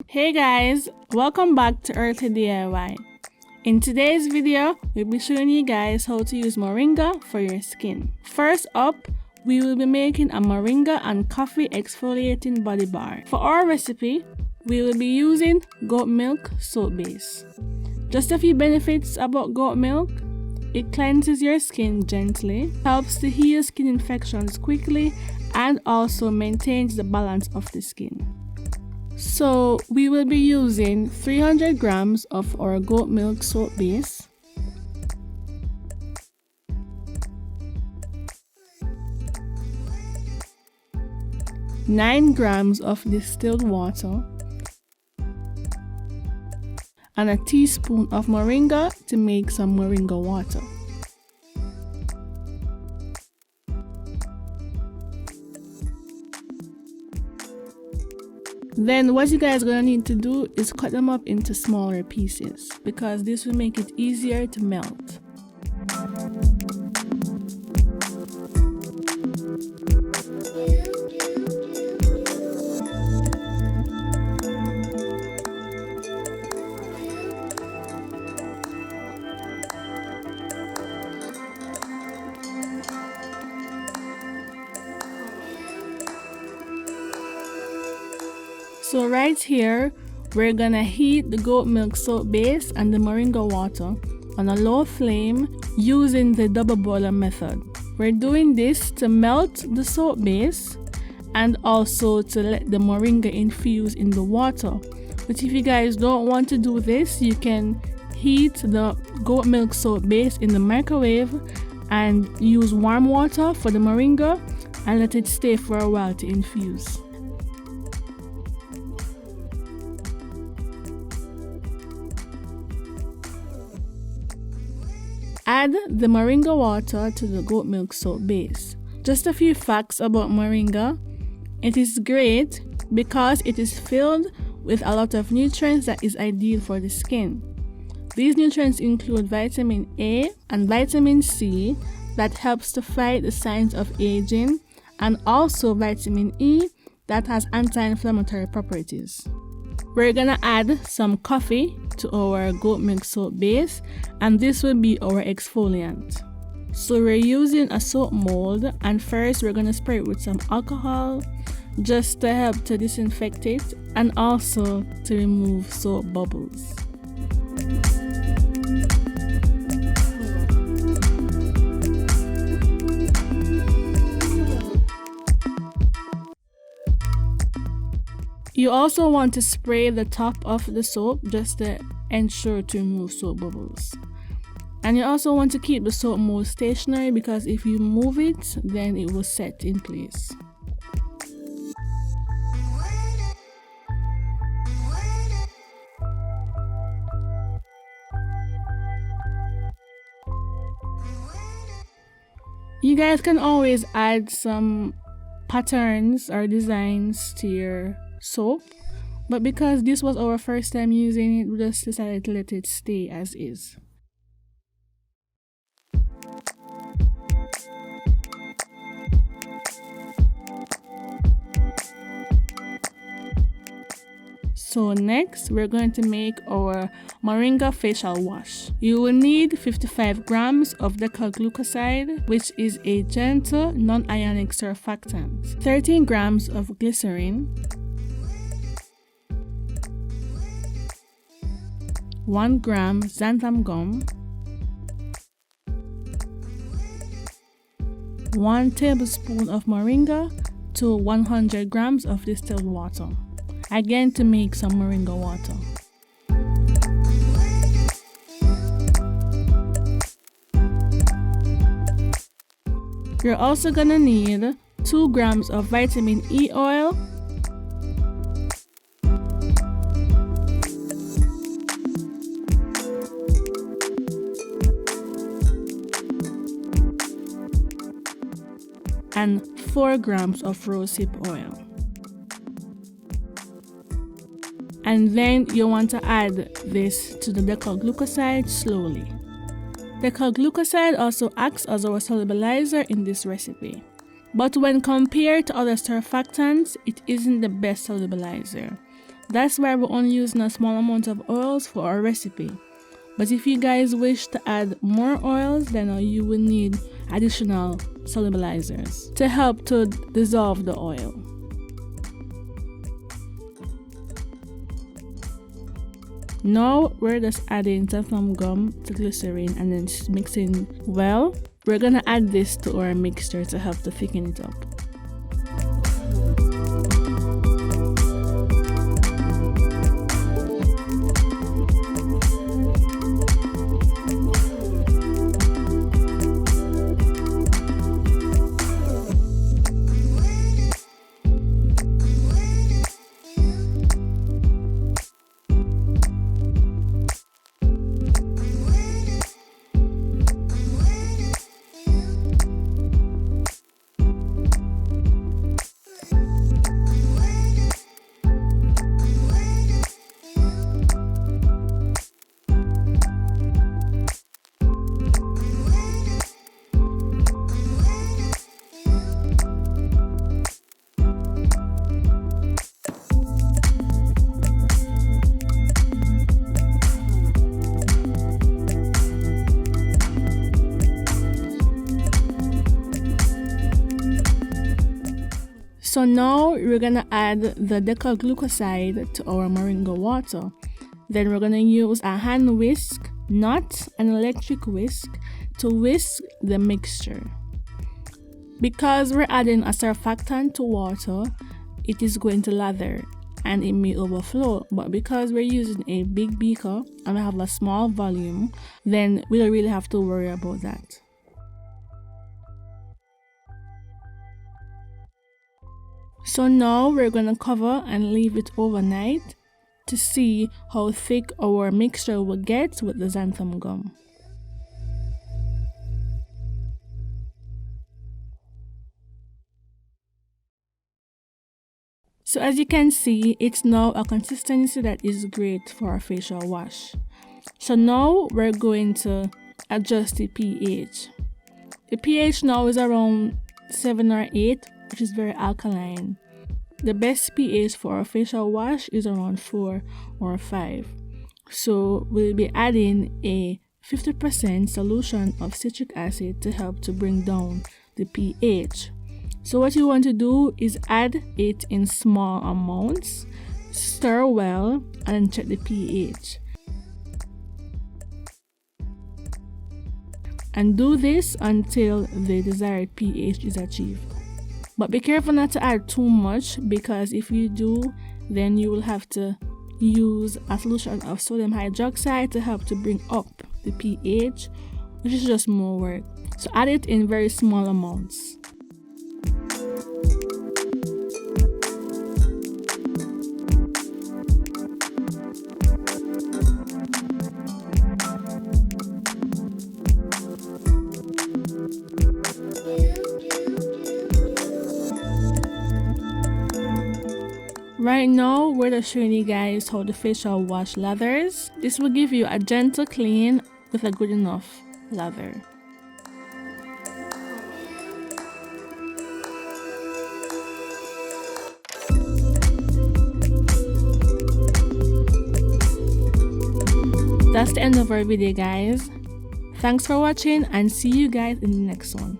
Hey guys, welcome back to Earthly DIY. In today's video, we'll be showing you guys how to use Moringa for your skin. First up, we will be making a Moringa and coffee exfoliating body bar. For our recipe, we will be using goat milk soap base. Just a few benefits about goat milk. It cleanses your skin gently, helps to heal skin infections quickly, and also maintains the balance of the skin. So we will be using 300 grams of our goat milk soap base, (9 grams of distilled water, and a teaspoon of Moringa to make some Moringa water. Then what you guys are going to need to do is cut them up into smaller pieces because this will make it easier to melt. So right here, we're gonna heat the goat milk soap base and the Moringa water on a low flame using the double boiler method. We're doing this to melt the soap base and also to let the Moringa infuse in the water. But if you guys don't want to do this, you can heat the goat milk soap base in the microwave and use warm water for the Moringa and let it stay for a while to infuse. Add the Moringa water to the goat milk soap base. Just a few facts about Moringa. It is great because it is filled with a lot of nutrients that is ideal for the skin. These nutrients include vitamin A and vitamin C that helps to fight the signs of aging, and also vitamin E that has anti-inflammatory properties. We're gonna add some coffee to our goat milk soap base, and this will be our exfoliant. So we're using a soap mold, and first we're gonna spray it with some alcohol just to help to disinfect it and also to remove soap bubbles. You also want to spray the top of the soap just to ensure to remove soap bubbles. And you also want to keep the soap mold stationary because if you move it, then it will set in place. You guys can always add some patterns or designs to your soap, but because this was our first time using it, we just decided to let it stay as is. So next, we're going to make our Moringa facial wash. You will need 55 grams of Decyl glucoside, which is a gentle non-ionic surfactant, 13 grams of glycerin, 1 gram xanthan gum, 1 tablespoon of Moringa to 100 grams of distilled water. Again, to make some Moringa water. You're also gonna need 2 grams of vitamin E oil, and 4 grams of rosehip oil. And then you want to add this to the Decyl glucoside slowly. Decyl glucoside also acts as our solubilizer in this recipe. But when compared to other surfactants, it isn't the best solubilizer That's why we're only using a small amount of oils for our recipe. But if you guys wish to add more oils, then you will need additional solubilizers to help to dissolve the oil. Now we're just adding xanthan gum to glycerin and then mixing well. We're gonna add this to our mixture to help to thicken it up. So now we're gonna add the Decyl glucoside to our Moringa water. Then we're gonna use a hand whisk, not an electric whisk, to whisk the mixture. Because we're adding a surfactant to water, it is going to lather and it may overflow. But because we're using a big beaker and we have a small volume, then we don't really have to worry about that. So now we're gonna cover and leave it overnight to see how thick our mixture will get with the xanthan gum. So as you can see, it's now a consistency that is great for a facial wash. So now we're going to adjust the pH. The pH now is around 7 or 8, which is very alkaline. The best pH for a facial wash is around 4 or 5. So we'll be adding a 50% solution of citric acid to help to bring down the pH. So what you want to do is add it in small amounts, stir well, and check the pH. And do this until the desired pH is achieved. But be careful not to add too much, because if you do, then you will have to use a solution of sodium hydroxide to help to bring up the pH, which is just more work. So add it in very small amounts. Right now, we're just showing you guys how the facial wash lathers. This will give you a gentle clean with a good enough lather. That's the end of our video, guys. Thanks for watching and see you guys in the next one.